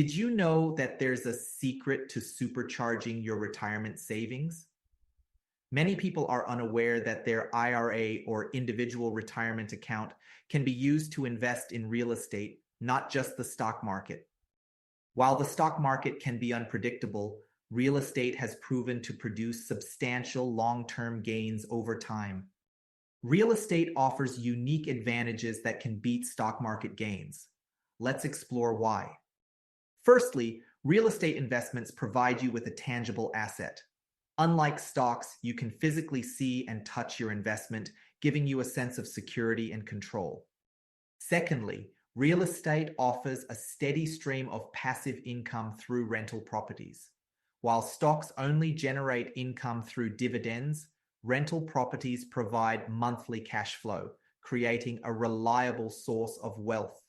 Did you know that there's a secret to supercharging your retirement savings? Many people are unaware that their IRA or individual retirement account can be used to invest in real estate, not just the stock market. While the stock market can be unpredictable, real estate has proven to produce substantial long-term gains over time. Real estate offers unique advantages that can beat stock market gains. Let's explore why. Firstly, real estate investments provide you with a tangible asset. Unlike stocks, you can physically see and touch your investment, giving you a sense of security and control. Secondly, real estate offers a steady stream of passive income through rental properties. While stocks only generate income through dividends, rental properties provide monthly cash flow, creating a reliable source of wealth.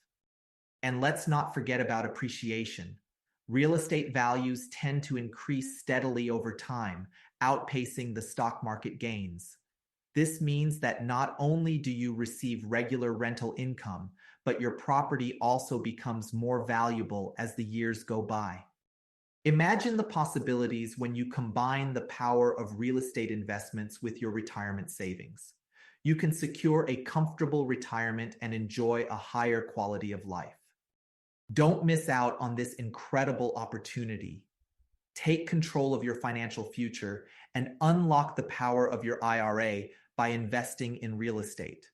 And let's not forget about appreciation. Real estate values tend to increase steadily over time, outpacing the stock market gains. This means that not only do you receive regular rental income, but your property also becomes more valuable as the years go by. Imagine the possibilities when you combine the power of real estate investments with your retirement savings. You can secure a comfortable retirement and enjoy a higher quality of life. Don't miss out on this incredible opportunity. Take control of your financial future and unlock the power of your IRA by investing in real estate.